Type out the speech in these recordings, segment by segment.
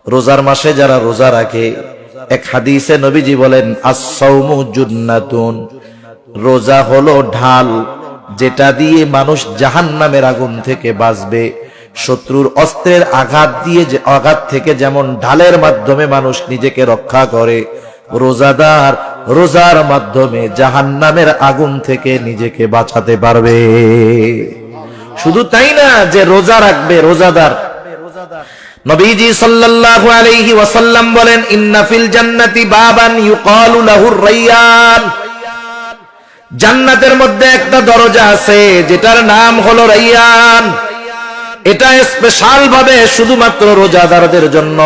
রোজার মাসে যারা রোজা রাখে, এক হাদিসে নবীজি বলেন আস-সাওমু জুন্নাতুন, রোজা হলো ঢাল, যেটা দিয়ে মানুষ জাহান্নামের আগুন থেকে বাঁচবে। শত্রুর অস্ত্রের আঘাত থেকে যেমন ঢালের মাধ্যমে মানুষ নিজেকে রক্ষা করে, রোজাদার রোজার মাধ্যমে জাহান্নামের আগুন থেকে নিজেকে বাঁচাতে পারবে। শুধু তাই না যে রোজা রাখবে রোজাদার, নবীজি সাল্লাল্লাহু আলাইহি ওয়াসাল্লাম বলেন ইন্না ফিল জান্নাতি বাবান ইউকালু লাহুর রায়্যান, জান্নাতের মধ্যে একটা দরজা আছে যেটার নাম হলো রায়্যান। এটা স্পেশাল ভাবে শুধুমাত্র রোজাদারদের জন্য।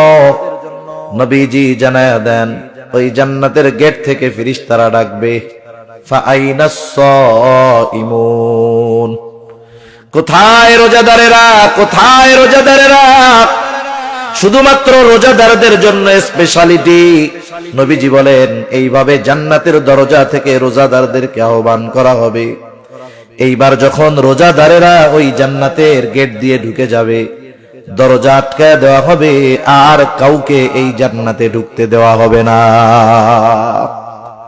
নবীজি জানায়া দেন ওই জান্নাতের গেট থেকে ফেরেশতারা ডাকবে ফাআইনাস সাইমুন, কোথায় রোজাদারেরা, কোথায় রোজাদারেরা? শুধুমাত্র রোজাদারদের জন্য স্পেশালিটি। নবীজি বলেন এইভাবে জান্নাতের দরজা থেকে রোজাদারদেরকে আহ্বান করা হবে। এইবার যখন রোজাদারেরা ওই জান্নাতের গেট দিয়ে ঢুকে যাবে, দরজা আটকায় দেওয়া হবে, আর কাউকে এই জান্নাতে ঢুকতে দেওয়া হবে না।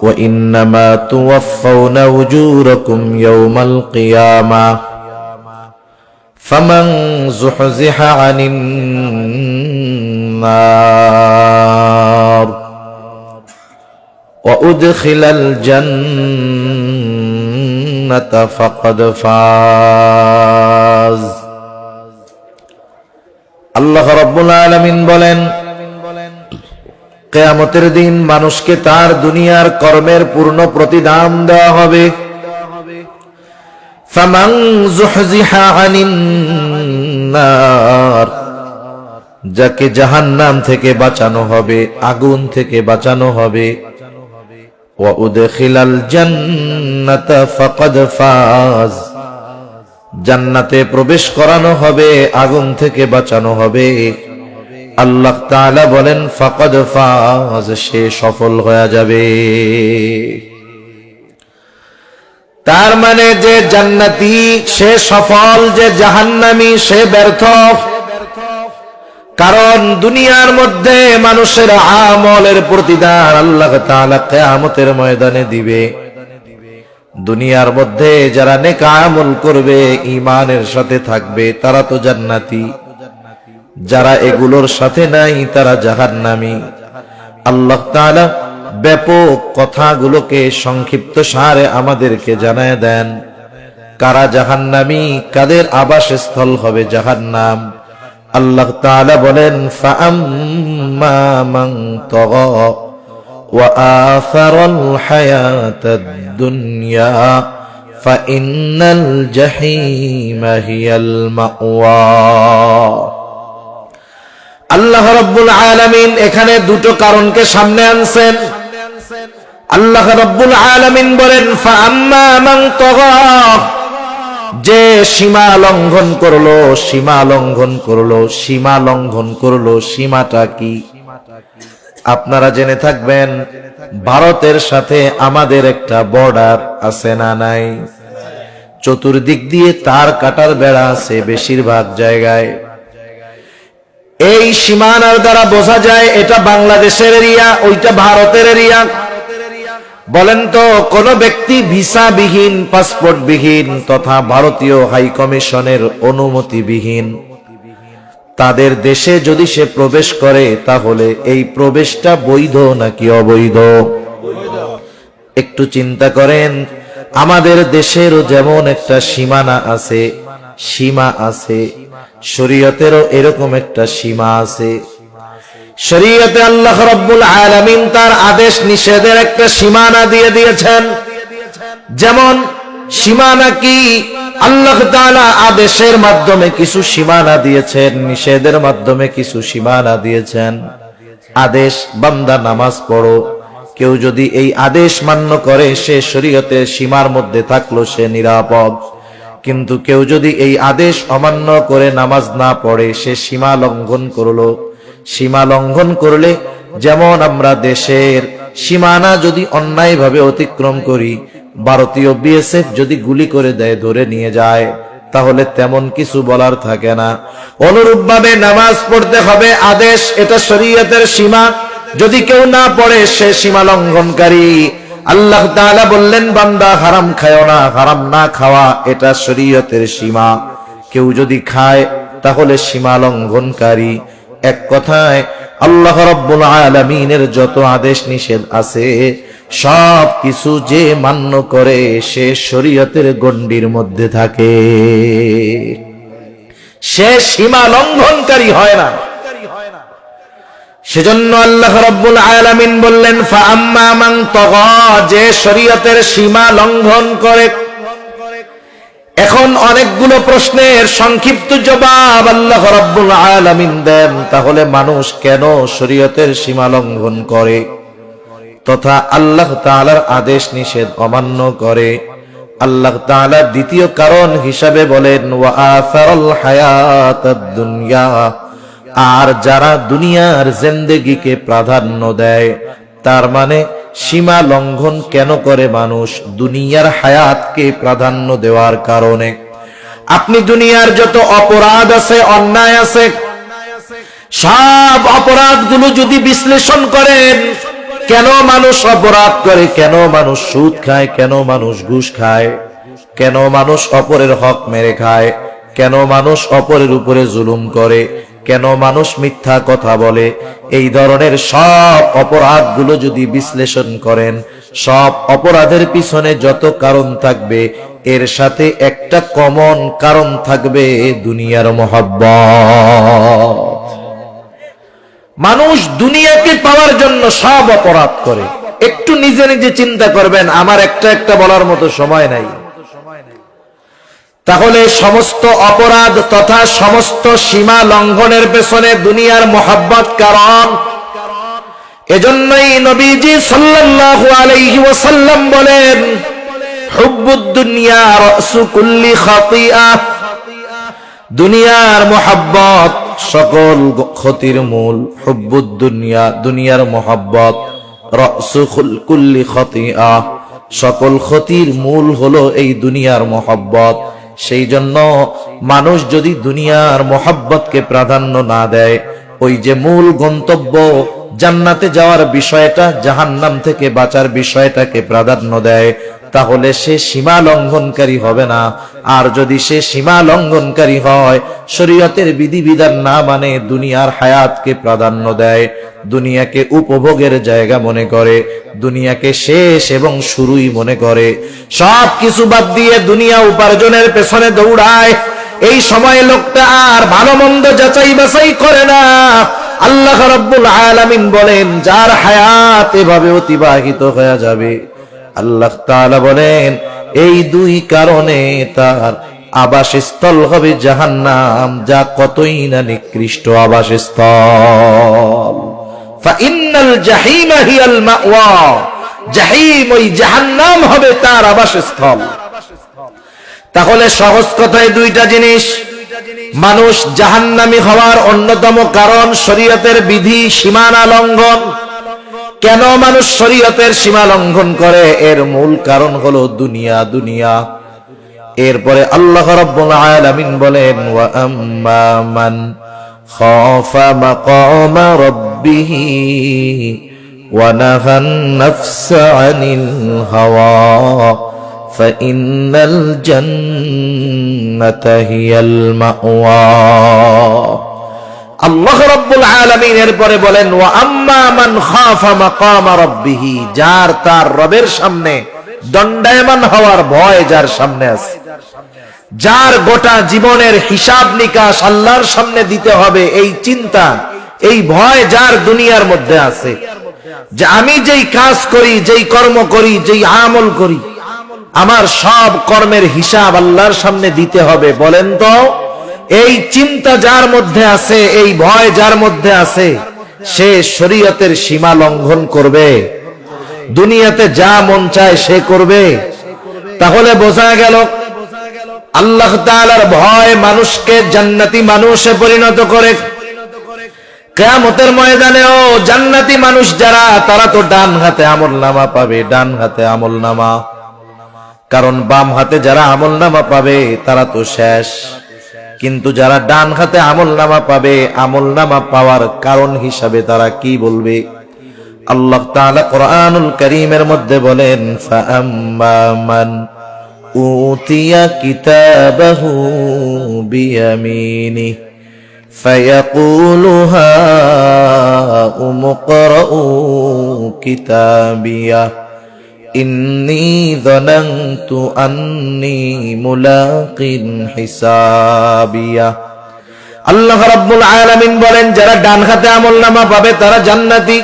ওয়া ইন্নামা তুওয়াফাউনা উজুরাকুম ইয়াওমাল কিয়ামাহ ফামান যুহজিহা আনিন নার ওয়া উদখিলাল জান্নাতা ফাকাদ ফাজ। আল্লাহ রাব্বুল আলামিন বলেন কিয়ামতের দিন মানুষকে তার দুনিয়ার কর্মের পূর্ণ প্রতিদান দেওয়া হবে। ফামান যুহজিহা আনিন নার, যাকে জাহান্নাম থেকে বাঁচানো হবে, আগুন থেকে বাঁচানো হবে। ওয়া উদখিলাল জান্নাতা ফাকাদ ফাজ, জান্নাতে প্রবেশ করানো হবে, আগুন থেকে বাঁচানো হবে। আল্লাহ তাআলা বলেন ফাকাদ ফাজ, সে সফল হয়ে যাবে। তার মানে যে জান্নাতি সে সফল, যে জাহান্নামী সে ব্যর্থ। কারণ দুনিয়ার মধ্যে মানুষের আমলের প্রতিদান আল্লাহ তাআলা কিয়ামতের ময়দানে দিবে। দুনিয়ার মধ্যে যারা নেক আমল করবে, ঈমানের সাথে থাকবে, তারা তো জান্নাতি। যারা এগুলোর সাথে নাই তারা জাহান্নামী। আল্লাহ তাআলা ব্যাপক কথাগুলোকে সংক্ষিপ্ত সারে আমাদেরকে জানায় দেন কারা জাহান্নামী, কাদের আবাসস্থল হবে জাহান্নাম। আল্লাহ তাআলা বলেন ফাআম্মা মান তাগা ওয়া আসারাল হায়াতাদ দুনিয়া ফাইন্নাল জাহিমা হিয়াল মাওয়া। আল্লাহ রাব্বুল আলামিন এখানে দুটো কারণকে সামনে আনছেন। আল্লাহ রাব্বুল আলামিন বলেন ফাআম্মা মান তাগা, যে সীমা লঙ্ঘন করলো, সীমা লঙ্ঘন করলো, সীমা লঙ্ঘন করলো। সীমাটা কি? আপনারা জেনে থাকবেন ভারতের সাথে আমাদের একটা বর্ডার আছে না নাই? চতুর্দিক দিয়ে তার কাটার বেড়া আছে বেশিরভাগ জায়গায়। এই সীমানার দ্বারা বোঝা যায় এটা বাংলাদেশের এরিয়া, ওইটা ভারতের এরিয়া। বলেন তো, কোন ব্যক্তি ভিসাবিহীন, পাসপোর্টবিহীন তথা ভারতীয় হাই কমিশনের অনুমতিবিহীন তাদের দেশে যদি সে প্রবেশ করে, তাহলে এই প্রবেশটা বৈধ নাকি অবৈধ? একটু চিন্তা করেন। আমাদের দেশেরও যেমন একটা সীমানা আছে, সীমা আছে, শরীয়তেরও এরকম একটা সীমা আছে। শরীয়তে আল্লাহ রাব্বুল আলামিন তার আদেশ নিষেধের একটা সীমানা দিয়ে দিয়েছেন। যেমন সীমানা কি? আল্লাহ তাআলা আদেশের মাধ্যমে কিছু সীমানা দিয়েছেন, নিষেধের মাধ্যমে কিছু সীমানা দিয়েছেন। আদেশ, বান্দা নামাজ পড়ো, কেউ যদি এই আদেশ মান্য করে সে শরীয়তের সীমার মধ্যে থাকলো, সে নিরাপদ। কিন্তু কেউ যদি এই আদেশ অমান্য করে নামাজ না পড়ে, সে সীমা লঙ্ঘন করলো। সীমা লঙ্ঘন করলে, যেমন আমরা দেশের সীমানা যদি অন্যায়ভাবে অতিক্রম করি, ভারতীয় বিএসএফ যদি গুলি করে দেয়, ধরে নিয়ে যায়, তাহলে তেমন কিছু বলার থাকে না। অনুরূপভাবে নামাজ পড়তে হবে আদেশ, এটা শরীয়তের সীমা, যদি কেউ না পড়ে সে সীমা লঙ্ঘনকারী। আল্লাহ তাআলা বললেন বান্দা হারাম খায়ও না, হারাম না খাওয়া এটা শরীয়তের সীমা, কেউ যদি খায় তাহলে সীমা লঙ্ঘনকারী। এক কথায় আল্লাহ রাব্বুল আলামিনের যত আদেশ নিষেধ আছে সব কিছু যে মান্য করে সে শরীয়তের গণ্ডির মধ্যে থাকে, সে সীমা লঙ্ঘনকারী হয় না। সেজন্য আল্লাহ রাব্বুল আলামিন বললেন ফাআম্মা মান তাগা, যে শরীয়তের সীমা লঙ্ঘন করে। এখন অনেকগুলো প্রশ্নের সংক্ষিপ্ত জবাব আল্লাহ রাব্বুল আলামিন দেন, তাহলে মানুষ কেন শরীয়তের সীমা লঙ্ঘন করে তথা আল্লাহ তাআলার আদেশ নিষেধ অমান্য করে। আল্লাহ তাআলা দ্বিতীয় কারণ হিসাবে বলেন ওয়া আসারাল হায়াতাদ দুনিয়া, আর যারা দুনিয়ার জিন্দেগিকে প্রাধান্য দেয়, তার মানে সীমা লঙ্ঘন কেন করে মানুষ? দুনিয়ার হায়াতকে প্রাধান্য দেওয়ার কারণে। আপনি দুনিয়ার যত অপরাধ আছে, অন্যায় আছে, সব অপরাধগুলো যদি বিশ্লেষণ করেন, কেন মানুষ অপরাধ করে, কেন মানুষ সুদ খায়, কেন মানুষ ঘুষ খায়, কেন মানুষ অপরের হক মেরে খায়, কেন মানুষ অপরের উপরে জুলুম করে, কেন মানুষ মিথ্যা কথা বলে, এই ধরনের সব অপরাধগুলো যদি বিশ্লেষণ করেন, সব অপরাধের পিছনে যত কারণ থাকবে এর সাথে একটা কমন কারণ থাকবে, দুনিয়ার মহব্বত। মানুষ দুনিয়াকে পাওয়ার জন্য সব অপরাধ করে। একটু নিজে নিজে চিন্তা করবেন, আমার একটা বলার মতো সময় নাই। তাহলে সমস্ত অপরাধ তথা সমস্ত সীমা লঙ্ঘনের পেছনে দুনিয়ার মহব্বত কারণ। এজন্যই নবীজি সাল্লাল্লাহু আলাইহি ওয়াসাল্লাম বলেন হুব্বুদ দুনিয়া রাসু কুল্লি খাতিয়া, দুনিয়ার মহব্বত সকল ক্ষতির মূল। হুব্বুদ দুনিয়া, দুনিয়ার মহব্বত, রাসু কুল্লি খাতিয়া, সকল ক্ষতির মূল হলো এই দুনিয়ার মহব্বত। সেই জন্য মানুষ যদি দুনিয়ার মহব্বতকে প্রাধান্য না দেয়, ওই যে মূল গন্তব্য জান্নাতে যাওয়ার বিষয়টা, জাহান্নাম থেকে বাঁচার বিষয়টাকে প্রাধান্য দেয়, তাহলে সে সীমা লঙ্ঘনকারী হবে না। আর যদি সে সীমা লঙ্ঘনকারী হয়, শরীয়তের বিধিবিধান না মানে, দুনিয়ার হায়াতকে প্রাধান্য দেয়, দুনিয়াকে উপভোগের জায়গা মনে করে, দুনিয়াকে শেষ এবং শুরুই মনে করে, সব কিছু বাদ দিয়ে দুনিয়া উপার্জনের পেছনে দৌড়ায়, এই সময় লোকটা আর ভালো মন্দ যাচাই বাছাই করে না। আল্লাহ রাব্বুল আলামিন বলেন যার হায়াত এভাবে অতিবাহিত হয়ে যাবে, আল্লাহ তাআলা বলেন এই দুই কারণে তার আবাসস্থল হবে জাহান্নাম, যা কতই না নিকৃষ্ট আবাসস্থল। ফাইন্নাল জাহিমা হিয়াল মাওয়া, জাহিম ওই জাহান্নাম হবে তার আবাসস্থল। তাহলে সহজ কথায় দুইটা জিনিস, মানুষ জাহান্নামী হওয়ার অন্যতম কারণ শরীয়তের বিধি সীমানা লঙ্ঘন। কেন মানুষ শরীয়তের সীমা লঙ্ঘন করে? এর মূল কারণ হলো দুনিয়া, দুনিয়া। এরপরে আল্লাহ রাব্বুল আলামিন বলেন ওয়া আম্মা মান খাফা মাকামা রাব্বিহি ওয়া নাহান নাফসা আনিল হাওয়া ফাইন্নাল জান্নাতা হিয়াল মাওয়া। আল্লাহ রাব্বুল আলামিন এরপরে বলেন ওয়া আম্মা মান খাফা মাকামা রাব্বিহি, যার তার রবের সামনে দণ্ডায়মান হওয়ার ভয় যার সামনে আছে, যার গোটা জীবনের হিসাব নিকাশ আল্লাহর সামনে দিতে হবে, এই চিন্তা এই ভয় যার দুনিয়ার মধ্যে আছে, যে আমি যেই কাজ করি, যেই কর্ম করি, যেই আমল করি, আমার সব কর্মের হিসাব আল্লাহর সামনে দিতে হবে। বলেন তো এই চিন্তা যার মধ্যে আছে, এই ভয় যার মধ্যে আছে, সে শরীয়তের সীমা লঙ্ঘন করবে? দুনিয়াতে যা মন চায় সে করবে? তাহলে বোঝা গেল আল্লাহ তাআলার ভয় মানুষকে জান্নাতি মানুষে পরিণত করে। কিয়ামতের ময়দানেও জান্নাতি মানুষ যারা, তারা তো ডান হাতে আমলনামা পাবে, ডান হাতে আমলনামা। কারণ বাম হাতে যারা আমলনামা পাবে তারা তো শেষ, কিন্তু যারা ডান হাতে আমলনামা পাবে, আমলনামা পাওয়ার কারণ হিসাবে তারা কি বলবে? আল্লাহ তাআলা কোরআনুল কারীমের মধ্যে বলেন, ফাআম্মা মান উতিয়া কিতাবাহু বিয়ামিনিহি ফায়াকুলু হাউম ইকরাউ কিতাবিয়া ইন্নী যানানতু আন্নী মুলাকিন হিসাবিয়া। আল্লাহ রাব্বুল আলামিন বলেন, যারা ডান হাতে আমলনামা পাবে তারা জান্নাতি,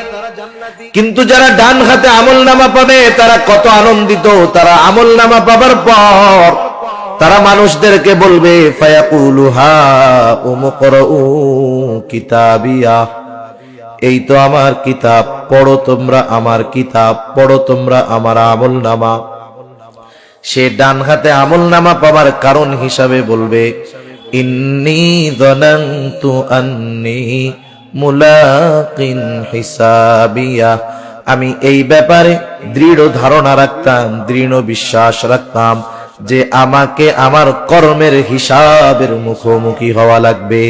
কিন্তু যারা ডান হাতে আমলনামা পাবে তারা কত আনন্দিত। তারা আমলনামা পাবার পর তারা মানুষদেরকে বলবে, ফায়াকুলু হাউম ইকরাউ কিতাবিয়া, এই তো আমার কিতাব, পড়ো তোমরা আমার কিতাব, পড়ো তোমরা আমার আমলনামা। সে ডান হাতে আমলনামা পাবার কারণ হিসাবে বলবে, ইন্নী যানানতু আন্নী মুলাকিন হিসাবিয়া, আমি এই ব্যাপারে দৃঢ় ধারণা রাখতাম, দৃঢ় বিশ্বাস রাখতাম যে আমাকে আমার কর্মের হিসাবের মুখোমুখি হওয়া লাগবে।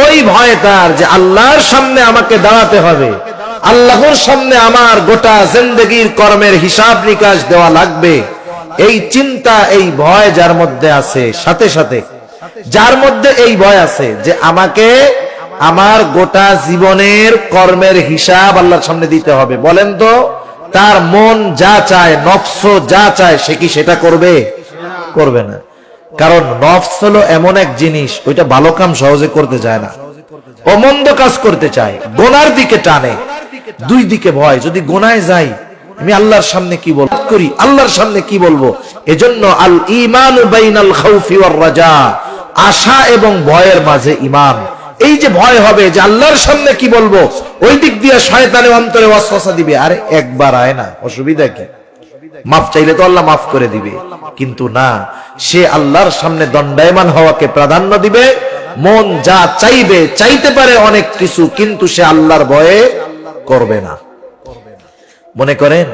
ওই ভয় তার যে আল্লাহর সামনে আমাকে দাঁড়াতে হবে, আল্লাহর সামনে আমার গোটা জিন্দেগীর কর্মের হিসাব নিকাশ দেওয়া লাগবে। এই চিন্তা, এই ভয় যার মধ্যে আছে, সাথে সাথে যার মধ্যে এই ভয় আছে যে আমাকে আমার গোটা জীবনের কর্মের হিসাব আল্লাহর সামনে দিতে হবে, বলেন তো তার মন যা চায়, নফস যা চায়, সে কি সেটা করবে? করবে না। কারণ নফস হলো এমন এক জিনিস, ওইটা ভালো কাম সহজে করতে চায় না, ও মন্দ কাজ করতে চায়, গোনার দিকে টানে। দুই দিকে ভয়, যদি গোনায় যাই আমি আল্লাহর সামনে কি বলবো, করি আল্লাহর সামনে কি বলবো। এজন্য আল ঈমানু বাইনাল খাউফি ওয়ার রাজা, আশা এবং ভয়ের মাঝে ঈমান। এই যে ভয় হবে যে আল্লাহর সামনে কি বলবো, ওই দিক দিয়ে শয়তানের অন্তরে ওয়াসওয়াসা দিবে, আরে একবার আয় না, অসুবিধা কি, মাফ চাইলে তো আল্লাহ মাফ করে দিবে। কিন্তু না, সে আল্লাহর সামনে দণ্ডায়মান হওয়াকে প্রাধান্য দিবে। মন যা চাইবে, চাইতে পারে অনেক কিছু, কিন্তু সে আল্লাহর ভয়ে করবে না। মনে করেন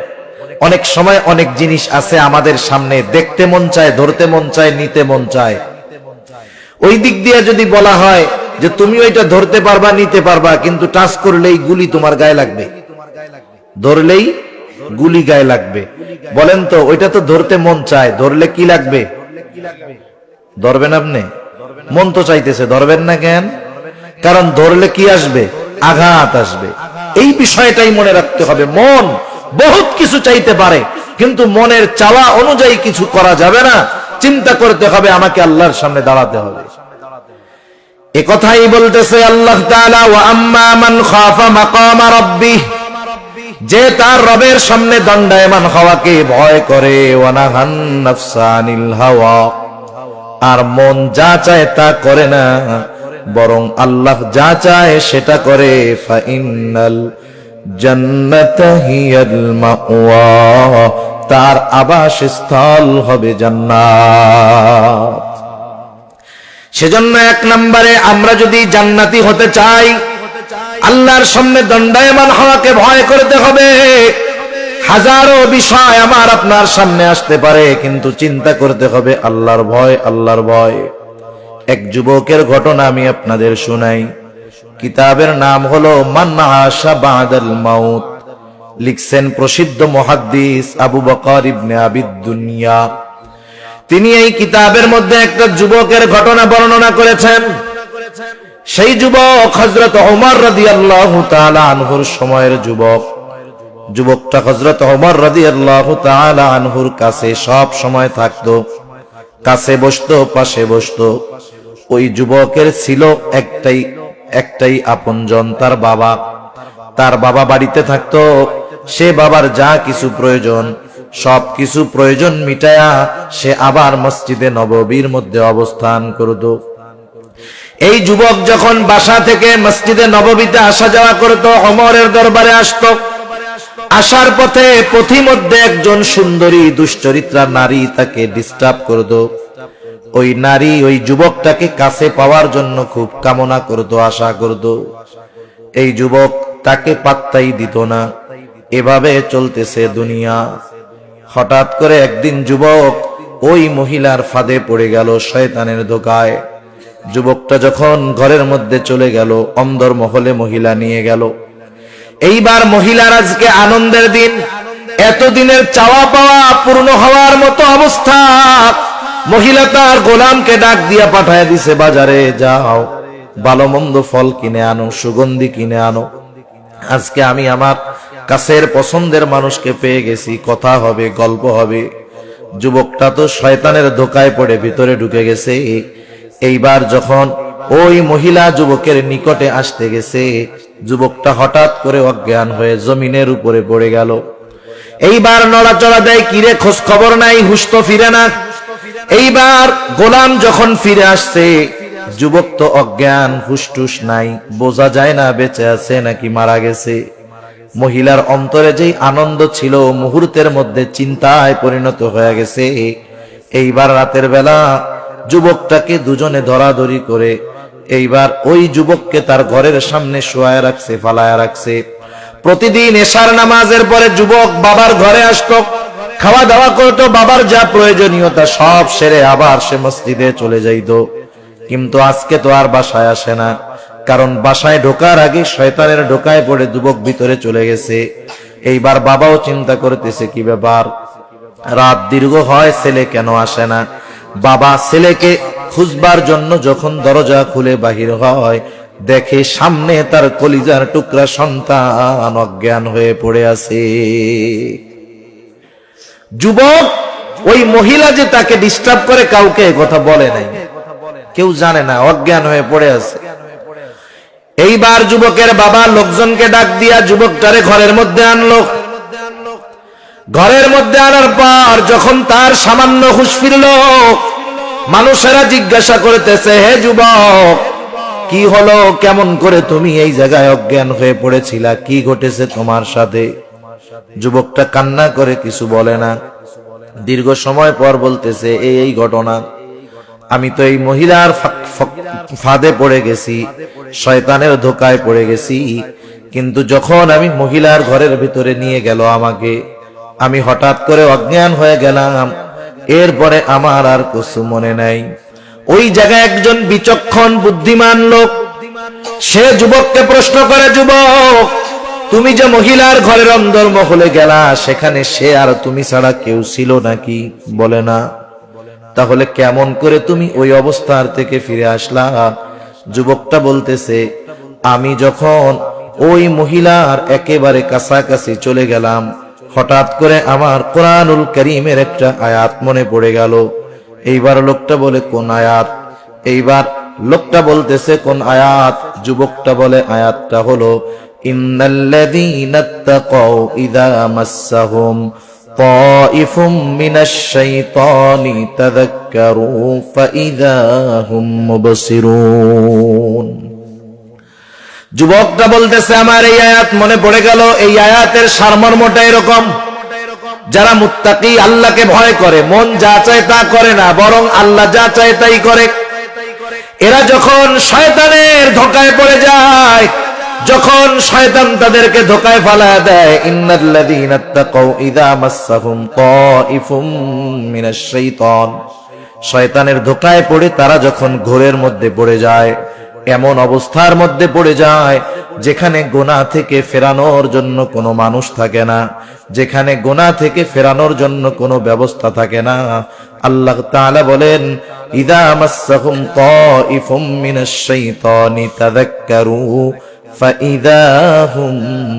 অনেক সময় অনেক জিনিস আছে আমাদের সামনে, দেখতে মন চায়, ধরতে মন চায়, নিতে মন চায়। ওই দিক দিয়ে যদি বলা হয় যে তুমি ওইটা ধরতে পারবা, নিতে পারবা, কিন্তু টাচ করলেই গুলি তোমার গায়ে লাগবে, ধরলেই গুলি গায়ে লাগবে, বলেন তো ওইটা তো ধরতে মন চায়, ধরলে কি লাগবে? ধরবেন আপনি? মন তো চাইতেছে, ধরবেন না কেন? কারণ ধরলে কি আসবে? আঘাত আসবে। এই বিষয়টাই মনে রাখতে হবে। মন বহুত কিছু চাইতে পারে, কিন্তু মনের চাওয়া অনুযায়ী কিছু করা যাবে না। চিন্তা করতে হবে, আমাকে আল্লাহর সামনে দাঁড়াতে হবে। এ কথাই বলতেছে আল্লাহ তাআলা, ওয়া আম্মা মান খাফা মাকামা রাব্বিহ, যে তার রবের সামনে দণ্ডায়মান হওয়াকে ভয় করে, ওয়া নাহান নাফসা আনিল হাওয়া, আর মন যা চায় তা করে না, বরং আল্লাহ যা চায় সেটা করে, ফা ইন্নাল জান্নাতা হিয়াল মাওয়া, তার আবাসস্থল হবে জান্নাত। সেজন্য এক নম্বরে আমরা যদি জান্নাতি হতে চাই, আল্লাহর সামনে দণ্ডায়মান হওয়াকে ভয় করতে হবে। হাজারো বিষয় আমার আপনার সামনে আসতে পারে, কিন্তু চিন্তা করতে হবে আল্লাহর ভয়, আল্লাহর ভয়। এক যুবকের ঘটনা আমি আপনাদের শুনাই। কিতাবের নাম হলো মান আশা বাদাল মাউত, লিখছেন প্রসিদ্ধ মুহাদ্দিস আবু বকর ইবনে আবিদ দুনিয়া। তিনি এই কিতাবের মধ্যে একটা যুবকের ঘটনা বর্ণনা করেছেন। সেই যুবক হযরত ওমর রাদিয়াল্লাহু তাআলা আনহুর সময়ের যুবক। যুবকটা হযরত ওমর রাদিয়াল্লাহু তাআলা আনহুর কাছে সব সময় থাকতো, কাছে বসতো, পাশে বসতো। ওই যুবকের ছিল একটাই আপনজন, তার বাবা। তার বাবা বাড়িতে থাকতো। সে বাবার যা কিছু প্রয়োজন, সব কিছু প্রয়োজন মিটায়া সে আবার মসজিদে নববীর মধ্যে অবস্থান করত। এই যুবক যখন বাসা থেকে মসজিদে নববীতে আসা যাওয়া করত, ওমরের দরবারে আসতো। আসার পথে পথিমধ্যে একজন সুন্দরী দুশ্চরিত্রা নারী তাকে ডিস্টার্ব করত। ওই নারী ওই যুবকটাকে কাছে পাওয়ার জন্য খুব কামনা করত, আশা করত। এই যুবক তাকে পাত্তাই দিত না। এভাবে চলতেছে দুনিয়া। হঠাৎ করে একদিন যুবক ওই মহিলার ফাঁদে পড়ে গেল, শয়তানের ধোকায়। যুবকটা যখন ঘরের মধ্যে চলে গেল, অন্দর মহলে মহিলা নিয়ে গেল। এইবার মহিলার আজকে আনন্দের দিন, এতদিনের চাওয়া পাওয়া পূর্ণ হওয়ার মতো অবস্থা। মহিলা তার গোলামকে ডাক দিয়া পাঠায় দিছে, বাজারে যাও, ভালো মন্দ ফল কিনে আনো, সুগন্ধি কিনে আনো। আজকে আমি আমার কাছের পছন্দের মানুষকে পেয়ে গেছি, কথা হবে, গল্প হবে। যুবকটা তো শয়তানের ধোকায় পড়ে ভিতরে ঢুকে গেছে। এইবার যখন ওই মহিলা যুবকের নিকটে আসতে গেছে, যুবকটা হঠাৎ করে অজ্ঞান হয়ে জমিনের উপরে পড়ে গেল। এইবার নড়াচড়া দেয়, কিরে খোঁজ খবর নাই, হুশ তো ফিরে না। এইবার গোলাম যখন ফিরে আসছে, যুবক তো অজ্ঞান, হুশটুস নাই, বোঝা যায় না বেঁচে আছে নাকি মারা গেছে। মহিলার অন্তরে যেই আনন্দ ছিল, মুহূর্তের মধ্যে চিন্তায় পরিণত হয়ে গেছে। এইবার রাতের বেলা যুবকটাকে দুজনে ধরাধরি করে এইবার ওই যুবককে তার ঘরের সামনে শোয়ায় রাখছে, ফালায় রাখছে। প্রতিদিন এশার নামাজের পরে যুবক বাবার ঘরে আসতো, খাওয়া দাওয়া করতো, বাবার যা প্রয়োজনীয়তা সব সেরে আবার সে মসজিদে চলে যাইতো। কিন্তু আজকে তো আর বাসায় আসে না, কারণ বাসায় ঢোকার আগে শয়তানের ঢোকায় পড়ে যুবক ভিতরে চলে গেছে। এইবার বাবাও চিন্তা করতেছে, কি ব্যাপার, রাত দীর্ঘ হয়, ছেলে কেন আসে না। বাবা ছেলেকে খুঁজবার জন্য যখন দরজা খুলে বাহির হয়, দেখে সামনে তার কলিজার টুকরা সন্তান অজ্ঞান হয়ে পড়ে আছে। যুবক ওই মহিলা যে তাকে ডিস্টার্ব করে কাউকে কথা বলে নাই, কেউ জানে না, অজ্ঞান হয়ে পড়ে আছে। এইবার যুবকের বাবা লোকজনকে ডাক দিয়া যুবকটারে ঘরের মধ্যে আনলো। ঘরের মধ্যে আনার পর যখন তার সামান্য হুঁশ ফিরল, মানুষেরা জিজ্ঞাসা করতেছে, হে যুবক, কি হলো, কেমন করে তুমি এই জায়গায় অজ্ঞান হয়ে পড়েছিলা, কি ঘটেছে তোমার সাথে? যুবকটা কান্না করে কিছু বলে না। দীর্ঘ সময় পর বলতেছে, এই ঘটনা, আমি তো এই মহিলার ফাঁদে পড়ে গেছি, শয়তানের ধোকায় পড়ে গেছি। কিন্তু যখন আমি মহিলার ঘরের ভিতরে নিয়ে গেল আমাকে, আমি হঠাৎ করে অজ্ঞান হয়ে গেলাম। এরপরে আমার আর কিছু মনে নাই। ওই জায়গায় একজন বিচক্ষণ বুদ্ধিমান লোক, সে যুবককে প্রশ্ন করে, যুবক, তুমি যে মহিলার ঘরের অন্দর মহলে গেলা, সেখানে সে আর তুমি ছাড়া কেউ ছিল নাকি? বলে না। তাহলে কেমন করে তুমি ওই অবস্থার থেকে ফিরে আসলা? যুবকটা বলতেছে, আমি যখন ওই মহিলার একেবারে কাছাকাছি চলে গেলাম, হঠাৎ করে আমার কোরআনুল কারীমের একটা আয়াত মনে পড়ে গেল। এইবার লোকটা বলে, কোন আয়াত? এইবার লোকটা বলতেছে, কোন আয়াত? যুবকটা বলে, আয়াতটা হলো, ইন্নাল্লাযীনা তাকাউ ইযা মাসসাহুম তাইফুম মিনাশ শাইতানি তাযাক্কারু ফাইযা হুম মুবসিরুন। যুবকটা বলতেছে, আমার এই আয়াত মনে পড়ে গেল। এই আয়াতের সারমর্মটা এরকম, যারা মুত্তাকি, আল্লাহকে ভয় করে, মন যা চায় তা করে না, বরং আল্লাহ যা চায় তাই করে, এরা যখন শয়তানের ধোকায় পড়ে যায়, যখন শয়তান তাদেরকে ধোকায় ফালায় দেয়, ইন্নাল্লাযীনা তাকাউ ইযা মাসসাহুম তাইফুম মিনাশ শাইতান, শয়তানের ধোকায় পড়ে তারা যখন ঘোরের মধ্যে পড়ে যায়, এমন অবস্থার মধ্যে পড়ে যায় যেখানে গুনাহ থেকে ফেরানোর জন্য কোনো মানুষ থাকে না, যেখানে গুনাহ থেকে ফেরানোর জন্য কোনো ব্যবস্থা থাকে না। আল্লাহ তাআলা বলেন, ইযা মাসসাহুম তাইফুম মিনাশ শাইতানি তাযাক্কারু ফাইযা হুম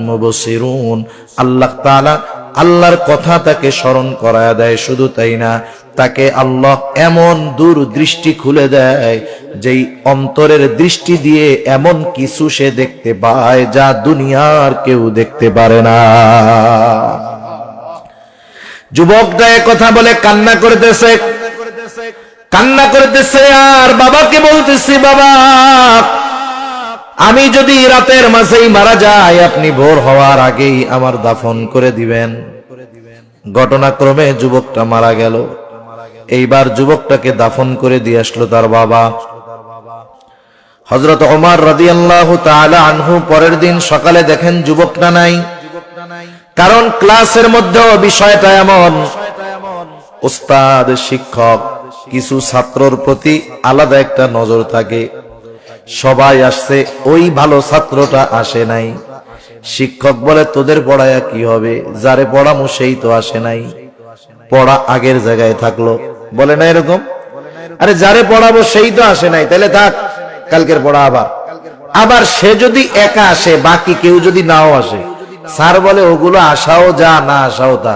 মুবসিরুন। আল্লাহ তাআলা আল্লাহর কথা তাকে স্মরণ করায় দেয়। শুধু তাই না, তাকে আল্লাহ এমন দূর দৃষ্টি খুলে দেয়, যেই অন্তরের দৃষ্টি দিয়ে এমন কিছু সে দেখতে পায় যা দুনিয়ার কেউ দেখতে পারে না। যুবকটা কথা বলে কান্না করতেছে, কান্না করতেছে, আর বাবাকে বলতেছে, বাবা, আমি যদি রাতের মাঝেই মারা যাই, আপনি ভোর হওয়ার আগেই আমার দাফন করে দিবেন। ঘটনাক্রমে যুবকটা মারা গেল। এইবার যুবকটাকে দাফন করে দিয়ে আসলো তার বাবা। হযরত ওমর রাদিয়াল্লাহু তাআলা আনহু পরের দিন সকালে দেখেন যুবকটা নাই। কারণ ক্লাসের মধ্যেও বিষয়টা এমন, উস্তাদ শিক্ষক কিছু ছাত্রর প্রতি আলাদা একটা নজর থাকে। সবাই আসছে, ওই ভালো ছাত্রটা আসে নাই। শিক্ষক বলে তোদের পড়ায়া কি হবে, যারে পড়ামো সেই তো আসে নাই, পড়া আগের জায়গায় থাকলো। বলে না এরকম? আরে যারে পড়াবো সেই তো আসে নাই, তাহলে থাক, কালকের পড়া আবার। আবার সে যদি একা আসে, বাকি কেউ যদি নাও আসে, স্যার বলে ওগুলো আসাও যা, না আসাও তা,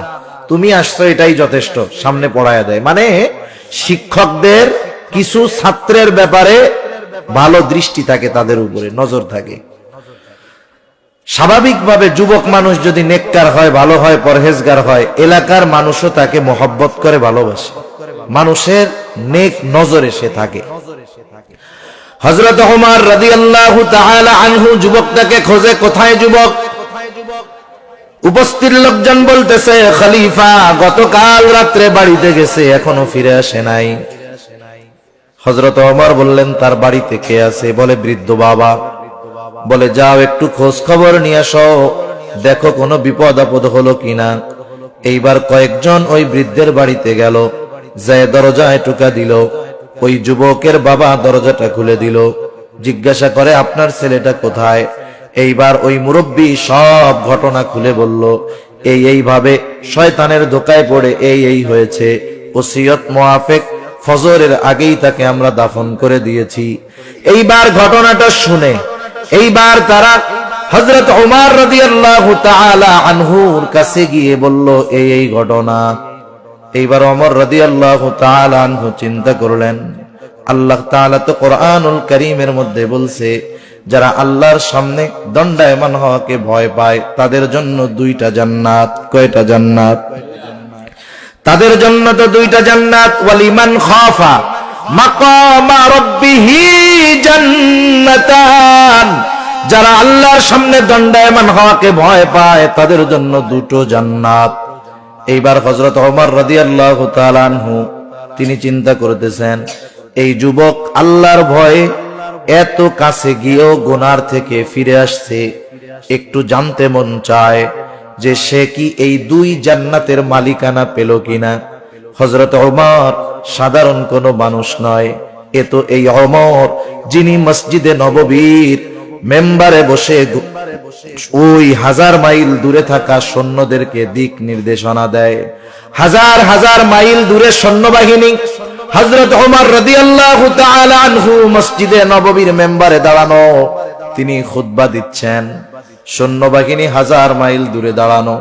তুমি আসছো এটাই যথেষ্ট, সামনে পড়ায়া দেয়। মানে শিক্ষকদের কিছু ছাত্রের ব্যাপারে ভালো দৃষ্টি থাকে, তাদের উপরে নজর থাকে। স্বাভাবিকভাবে যুবক মানুষ যদি নেককার হয়, ভালো হয়, পরহেজগার হয়, এলাকার মানুষও তাকে মহব্বত করে, ভালোবাসে, মানুষের নেক নজরে সে থাকে। হযরত ওমর রাদিয়াল্লাহু তাআলা আনহু যুবকটাকে খোঁজে, কোথায় যুবক? উপস্থিত লোকজন বলতেছে, খলিফা গতকাল রাত্রে বাড়িতে গেছে, এখনো ফিরে আসে নাই। হযরত ওমর বললেন, তার বাড়িতে কে আছে? বলে বৃদ্ধ বাবা। বলে যাও একটু খোঁজ খবর নিয়ে আসো, দেখো কোনো বিপদ আপদ হলো কিনা। এইবার কয়েকজন ওই বৃদ্ধের বাড়িতে গেল, যায় দরজায় টোকা দিল। ওই যুবকের বাবা দরজাটা খুলে দিল, জিজ্ঞাসা করে আপনার ছেলেটা কোথায়? এইবার ওই মুরব্বী সব ঘটনা খুলে বলল, এইভাবে শয়তানের ধোকায় পড়ে এই হয়েছে, ওসিয়ত মুআফিক ফজরের আগেই তাকে আমরা দাফন করে দিয়েছি। এইবার ঘটনাটা শুনে এইবার তারা হযরত ওমর রাদিয়াল্লাহু তাআলা আনহুর কাছে গিয়ে বলল, এই ঘটনা। এইবার ওমর রাদিয়াল্লাহু তাআলা আনহু চিন্তা করলেন, আল্লাহ তাআলা তো কোরআনুল কারীমের মধ্যে বলছে, যারা আল্লাহর সামনে দণ্ডায়মান হওয়াকে ভয় পায় তাদের জন্য দুইটা জান্নাত। কয়টা জান্নাত? তাদের জন্য তো দুইটা জান্নাত। ওয়ালিমান খাফা মাকামা রাব্বিহি জান্নাতান, যারা আল্লাহর সামনে দণ্ডায়মান হওয়াকে ভয় পায় তাদের জন্য দুটো জান্নাত। এইবার হযরত ওমর রাদিয়াল্লাহু তাআলা আনহু তিনি চিন্তা করতেছেন, এই যুবক আল্লাহর ভয়ে এত কাছে গিয়েও গুনার থেকে ফিরে আসছে, একটু জানতে মন চায় যে সে কি এই দুই জান্নাতের মালিকানা পেল কিনা। হযরত ওমর সাধারণ কোনো মানুষ নয়, এ তো এই ওমর যিনি মসজিদে নববীর মেম্বারে বসে ওই 1000 মাইল দূরে থাকা সৈন্যদেরকে দিক নির্দেশনা দেয়। হাজার হাজার মাইল দূরে সৈন্যবাহিনী, হযরত ওমর রাদিয়াল্লাহু তাআলা আনহু মসজিদে নববীর মেম্বারে দাঁড়ানো, তিনি খুতবা দিচ্ছেন। সৈন্যবাহিনী 1000 মাইল দূরে দাঁড়ানো,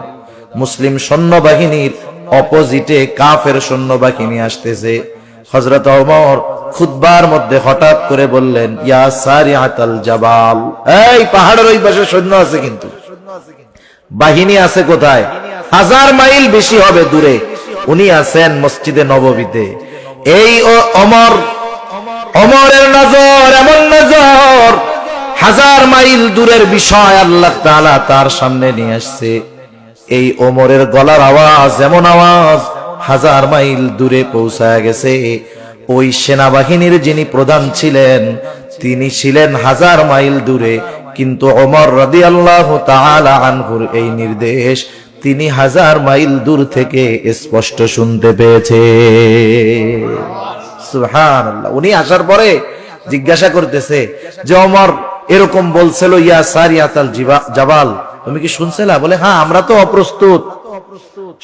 মুসলিম সৈন্যবাহিনীর অপোজিটে কাফের সৈন্যবাহিনী আসতেছে। হযরত ওমর খুতবার মধ্যে হঠাৎ করে বললেন, ইয়া সারিআতাল জাবাল, এই পাহাড়ের ওই পাশে সৈন্য আছে, কিন্তু বাহিনী আছে কোথায়? 1000 মাইল বেশি হবে দূরে, উনি আছেন মসজিদে নববীতে। এই ওমরের নজর এমন নজর, 1000 মাইল দূরের বিষয় আল্লাহ তাআলা তার সামনে নিয়ে আসছে। এই ওমরের গলার আওয়াজ এমন আওয়াজ 1000 মাইল দূরে পৌঁছায় গেছে। ওই সেনাবাহিনীর যিনি প্রধান ছিলেন তিনি ছিলেন 1000 মাইল দূরে, কিন্তু ওমর রাদিয়াল্লাহু তাআলা আনহুর এই নির্দেশ তিনি 1000 মাইল দূর থেকে স্পষ্ট শুনতে পেয়েছে। সুবহানাল্লাহ। উনি আসার পরে জিজ্ঞাসা করতেছে যে ওমর এরকম বলছিল, ইয়া সারিয়াতাল জাবাল, তুমি কি শুনছিলা? বলে হ্যাঁ, আমরা তো অপ্রস্তুত,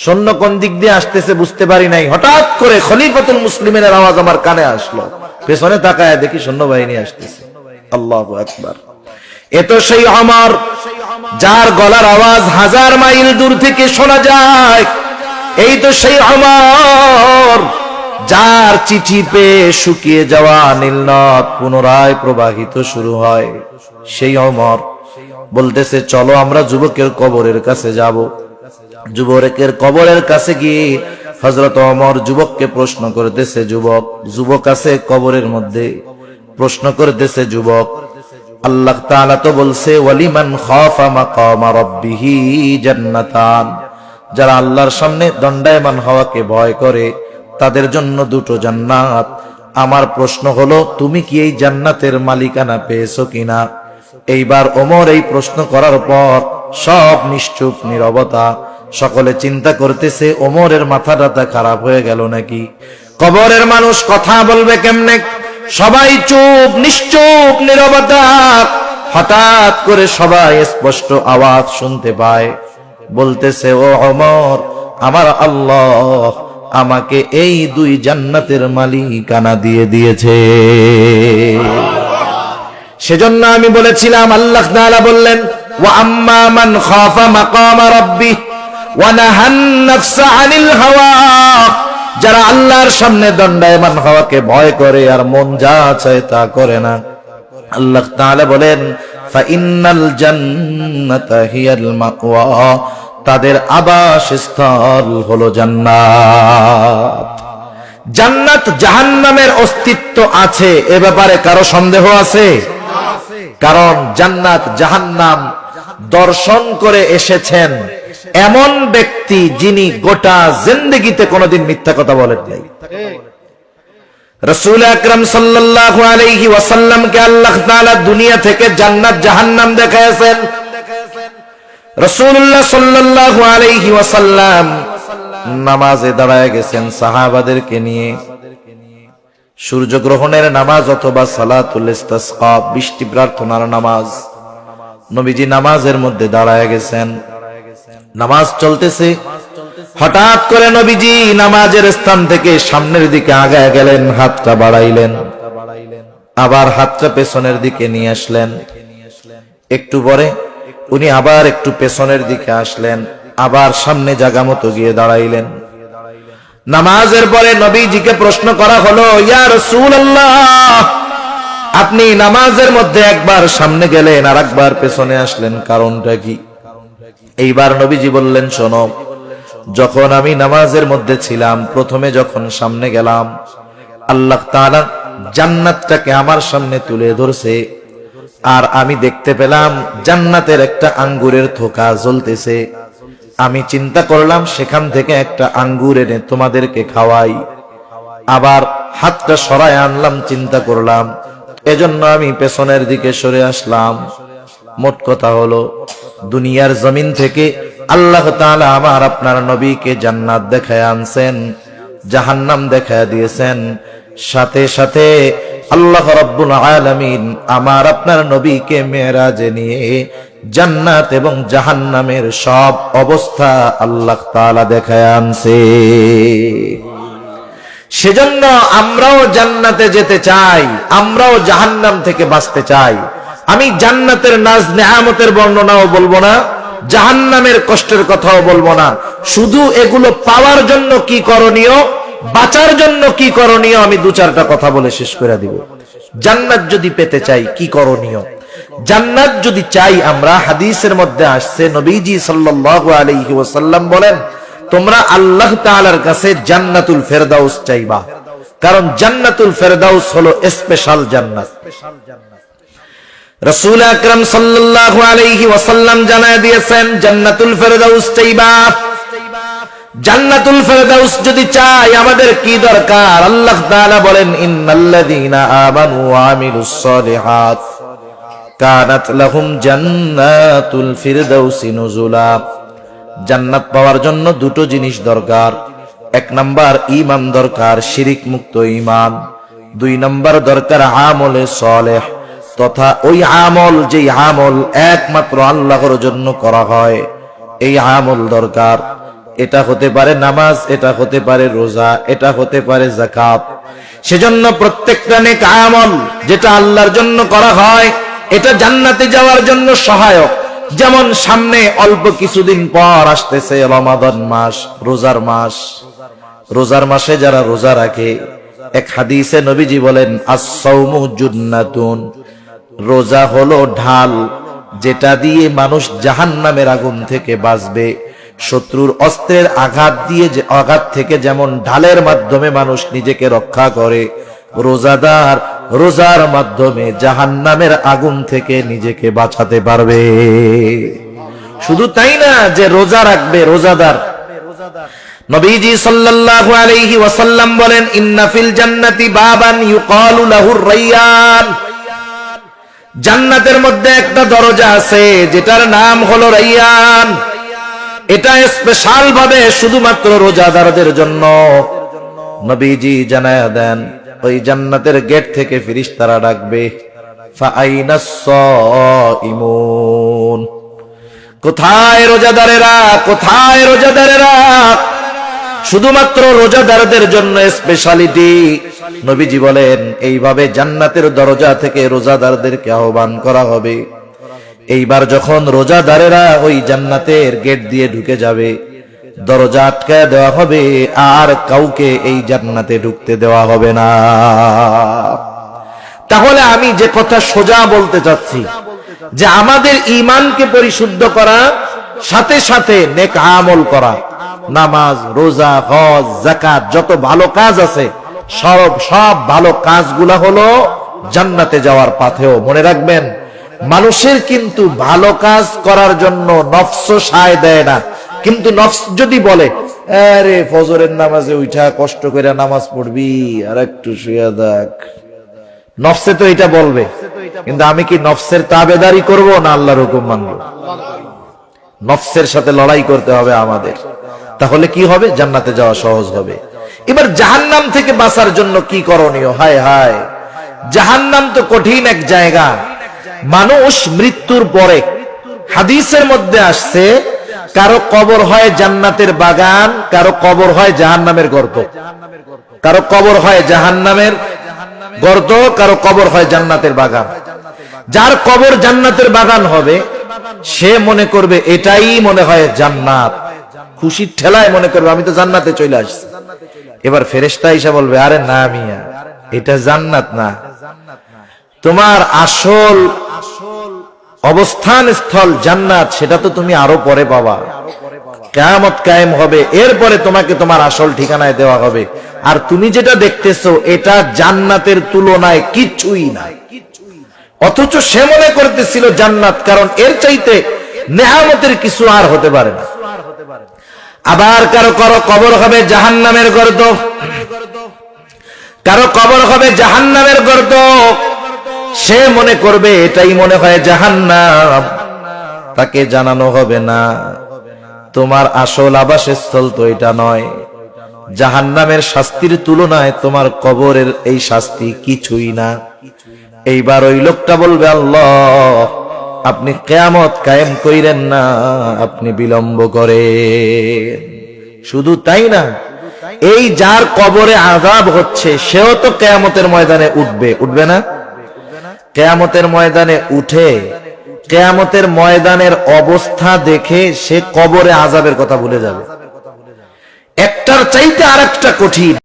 সৈন্য কোন দিক দিয়ে আসতেছে বুঝতে পারি নাই। হঠাৎ করে খলিফাতুল মুসলিমিনের আওয়াজ আমার কানে আসলো, পেছনে তাকায় দেখি সৈন্যবাহিনী আসতেছে। আল্লাহু আকবার। এ তো সেই ওমর যার গলার আওয়াজ 1000 মাইল দূর থেকে শোনা যায়। এই তো সেই ওমর যার চিঠি পেয়ে শুকিয়ে যাওয়া নীলনদ পুনরায় প্রবাহিত শুরু হয়। সেই ওমর বলতেছে, চলো আমরা যুবকের কবরের কাছে যাব। যুবকের কবরের কাছে গিয়ে হযরত ওমর যুবককে প্রশ্ন করতেছে, যুবক আছে কবরের মধ্যে, প্রশ্ন করতেছে যুবক, আল্লাহ তাআলা তো বলছে ওয়ালিমান খাফা মাকামা রাব্বিহি জান্নাতান, যারা আল্লাহর সামনে দণ্ডায়মান হওয়াকে ভয় করে তাদের জন্য দুটো জান্নাত। আমার প্রশ্ন হলো, তুমি কি এই জান্নাতের মালিকানা পেয়েছো কিনা? এইবার ওমর এই প্রশ্ন করার পর সব নিশ্চুপ নীরবতা। সকলে চিন্তা করতেছে ওমরের মাথাটা খারাপ হয়ে গেল নাকি, কবরের মানুষ কথা বলবে কেমনে। সবাই চুপ, নিশ্চুপ নীরবতা। হঠাৎ করে সবাই স্পষ্ট আওয়াজ শুনতে পায়, বলতেছে, ও ওমর, আমার আল্লাহ আমাকে এই 2 জান্নাতের মালিকানা দিয়ে দিয়েছে। সেজন্য আমি বলেছিলাম, আল্লাহ তাআলা বললেন, ওয়া আম্মা মান খাফা মাকামা রাব্বিহ ওয়া নাহান নাফসা আনিল হাওয়া। যারা আল্লাহর সামনে দণ্ডায়মান হওয়াকে ভয় করে আর মন যা চায় তা করে না, আল্লাহ তাআলা বলেন, ফা ইন্নাল জান্নাতা হিয়াল মাওয়া, তাদের আবাসস্থল হলো জান্নাত। জান্নাত জাহান্নামের অস্তিত্ব আছে, এ ব্যাপারে কারো সন্দেহ আছে? কারণ জান্নাত জাহান্নাম দর্শন করে এসেছেন এমন ব্যক্তি যিনি গোটা জিন্দেগিতে কোনোদিন মিথ্যা কথা বলেন নাই। রাসূল আকরাম সাল্লাল্লাহু আলাইহি ওয়াসাল্লামকে আল্লাহ তাআলা দুনিয়া থেকে জান্নাত জাহান্নাম দেখাইছেন। রাসূলুল্লাহ সাল্লাল্লাহু আলাইহি ওয়াসাল্লাম নামাজে দাঁড়ায় গেছেন সাহাবাদেরকে নিয়ে। সূর্যগ্রহণের নামাজ অথবা সালাতুল ইস্তিসকা, বৃষ্টি প্রার্থনার নামাজ। নবীজি নামাজের মধ্যে দাঁড়ায় গেছেন, নামাজ চলতেছে। হঠাৎ করে নবীজি নামাজের স্থান থেকে সামনের দিকে আগায় গেলেন, হাতটা বাড়াইলেন, আবার হাতটা পেছনের দিকে নিয়ে আসলেন। একটু পরে উনি আবার একটু পেছনের দিকে আসলেন, আবার সামনে জায়গা মতো গিয়ে দাঁড়াইলেন। নামাজের পরে নবীজিকে প্রশ্ন করা হলো, ইয়া রাসূলুল্লাহ, আপনি নামাজের মধ্যে একবার সামনে গেলেন আর একবার পেছনে আসলেন, কারণটা কি? এইবার নবীজি বললেন, শোনো, যখন আমি নামাজের মধ্যে ছিলাম, প্রথমে যখন সামনে গেলাম, আল্লাহ তাআলা জান্নাতটাকে আমার সামনে তুলে ধরছে, আর আমি দেখতে পেলাম জান্নাতের একটা আঙ্গুরের থোকা জ্বলতেছে। আমি চিন্তা করলাম সেখান থেকে একটা আঙ্গুর এনে তোমাদেরকে খাওয়াই। আবার হাতটা সরায় আনলাম, চিন্তা করলাম, এজন্য আমি পেছনের দিকে সরে আসলাম। মোট কথা হলো, দুনিয়ার জমিন থেকে আল্লাহ তাআলা আমার আপনার নবীকে জান্নাত দেখায় আনছেন, জাহান্নাম দেখায় দিয়েছেন। সাথে সাথে আল্লাহ রাব্বুল আলামিন আমার আপনার নবীকে মেরাজে নিয়ে জান্নাত এবং জাহান্নামের সব অবস্থা আল্লাহ তাআলা দেখায় আনছে। সেজন্য আমরাও জান্নাতে যেতে চাই, আমরাও জাহান্নাম থেকে বাঁচতে চাই। আমি জান্নাতের নাজ নেয়ামতের বর্ণনাও বলবো না, জাহান্নামের কষ্টের কথাও বলবো না। শুধু এগুলো পাওয়ার জন্য কি করণীয়, বাঁচার জন্য কি করণীয়, আমি 2-4টা কথা বলে শেষ করে দিব। জান্নাত যদি পেতে চাই কি করণীয়, জান্নাত যদি চাই আমরা, হাদিসের মধ্যে আসছে নবীজি সাল্লাল্লাহু আলাইহি ওয়াসাল্লাম বলেন, তোমরা আল্লাহ তাআলার কাছে জান্নাতুল ফেরদাউস চাইবা, কারণ জান্নাতুল ফেরদাউস হলো স্পেশাল জান্নাত। রাসূল আকরাম সাল্লাল্লাহু আলাইহি ওয়াসাল্লাম জানায় দিয়েছেন, জান্নাতুল ফেরদাউস চাইবা। জান্নাতুল ফেরদাউস যদি চাই আমাদের কি দরকার? আল্লাহ তাআলা বলেন, ইন্নাল্লাযীনা আমানু ওয়া আমিলুস সালিহাত কানাত লাহুম জান্নাতুল ফিরদাউসি নুজুলা। জান্নাত পাওয়ার জন্য 2টো জিনিস দরকার। 1 নাম্বার ঈমান দরকার, শিরিক মুক্ত ঈমান। 2 নাম্বার দরকার আমলে সালেহ, তথা ওই আমল যেই আমল একমাত্র আল্লাহর জন্য করা হয়, এই আমল দরকার। এটা হতে পারে নামাজ, এটা হতে পারে রোজা, এটা হতে পারে যাকাত। সেজন্য প্রত্যেকটা নেক আমল যেটা আল্লাহর জন্য করা হয়, এটা জান্নাতে যাওয়ার জন্য সহায়ক। যেমন সামনে অল্প কিছুদিন পর আসতেছে রমাদান মাস, রোজার মাস। রোজার মাসে যারা রোজা রাখে, এক হাদিসে নবীজি বলেন, আস-সাওমু জুন্নাতুন, রোজা হলো ঢাল, যেটা দিয়ে মানুষ জাহান্নামের আগুন থেকে বাঁচবে। শত্রুর অস্ত্রের আঘাত থেকে যেমন ঢালের মাধ্যমে মানুষ নিজেকে রক্ষা করে, রোজাদার রোজার মাধ্যমে জাহান্নামের আগুন থেকে নিজেকে বাঁচাতে পারবে। শুধু তাই না যে রোজা রাখবে রোজাদার, নবীজি সাল্লাল্লাহু আলাইহি ওয়াসাল্লাম বলেন, ইন্না ফিল জান্নাতি বাবান ইউকালু লাহুর রায়্যান। জান্নাতের মধ্যে একটা দরজা আছে যেটার নাম হলো রাইয়ান। এটা স্পেশাল ভাবে শুধুমাত্র রোজাদারদের জন্য। নবীজি জানায়া দেন, ওই জান্নাতের গেট থেকে ফেরেশতারা ডাকবে, ফাআইনাস সাইমুন, কোথায় রোজাদারেরা, কোথায় রোজাদারেরা? শুধুমাত্র রোজাদারদের জন্য স্পেশালিটি। নবীজি বলেন, এইভাবে জান্নাতের দরজা থেকে রোজাদারদেরকে আহ্বান করা হবে। এইবার যখন রোজাদারেরা ওই জান্নাতের গেট দিয়ে ঢুকে যাবে, দরজা আটকায় দেওয়া হবে, আর কাউকে এই জান্নাতে ঢুকতে দেওয়া হবে না। তাহলে আমি যে কথা সোজা বলতে চাচ্ছি, যে আমাদের ঈমানকে পরিশুদ্ধ করা, সাথে সাথে নেক আমল করা, নামাজ, রোজা, হজ, যাকাত, যত ভালো কাজ আছে সব ভালো কাজগুলা হলো জান্নাতে যাওয়ার পাথেও। মনে রাখবেন, মানুষের কিন্তু ভালো কাজ করার জন্য নফস সায় দেয় না। কিন্তু নফস যদি বলে, আরে ফজরের নামাজে উঠা কষ্ট করে নামাজ পড়বি, আর একটু শুয়ে দেখ, নফসে তো এটা বলবে। কিন্তু আমি কি নফসের তাবেদারি করব না আল্লাহর হুকুম মানব? নফসের সাথে লড়াই করতে হবে আমাদের। তাহলে কি হবে? জান্নাতে যাওয়া সহজ হবে। এবার জাহান্নাম থেকে বাঁচার জন্য কি করণীয়? হায় হায়, জাহান্নাম তো কঠিন এক জায়গা। মানুষ মৃত্যুর পরে, হাদিসের মধ্যে আসছে, কারো কবর হয় জান্নাতের বাগান, কারো কবর হয় জাহান্নামের গর্ত। কারো কবর হয় জাহান্নামের গর্ত, কারো কবর হয় জান্নাতের বাগান। যার কবর জান্নাতের বাগান হবে, সে মনে করবে এটাই মনে হয় জান্নাত। খুশির ঠেলায় মনে করবে আমি তো জান্নাতে চলে আসছি। এবার ফেরেশতা এসে বলবে, আরে না মিয়া, এটা জান্নাত না, তোমার আসল অবস্থান স্থল জান্নাত, সেটা তো তুমি আরো পরে পাবা। কিয়ামত কায়েম হবে, এরপরে তোমাকে তোমার আসল ঠিকানায় দেওয়া হবে। আর তুমি যেটা দেখতেছো এটা জান্নাতের তুলনায় কিছুই না। অথচ সে মনে করতেছিল জান্নাত, কারণ এর চাইতে নেয়ামতের কিছু আর হতে পারে না। আবার কারো কারো কবর হবে জাহান্নামের গর্ত, কারো কবর হবে জাহান্নামের গর্ত। সে মনে করবে এটাই মনে হয় জাহান্নাম। তাকে জানানো হবে না, তোমার আসল আবাসস্থল তো এটা নয়। জাহান্নামের শাস্তির তুলনায় তোমার কবরের এই শাস্তি কিছুই না। এইবার ওই লোকটা বলবে, আল্লাহ আপনি কিয়ামত কায়েম কইরেন না, আপনি বিলম্ব করেন। শুধু তাই না, এই যার কবরে আযাব হচ্ছে, সেও তো কিয়ামতের ময়দানে উঠবে, উঠবে না? কিয়ামতের ময়দানে উঠে কিয়ামতের ময়দানের অবস্থা দেখে সে কবরে আযাবের কথা ভুলে যাবে। একটার চাইতে আরেকটা কঠিন।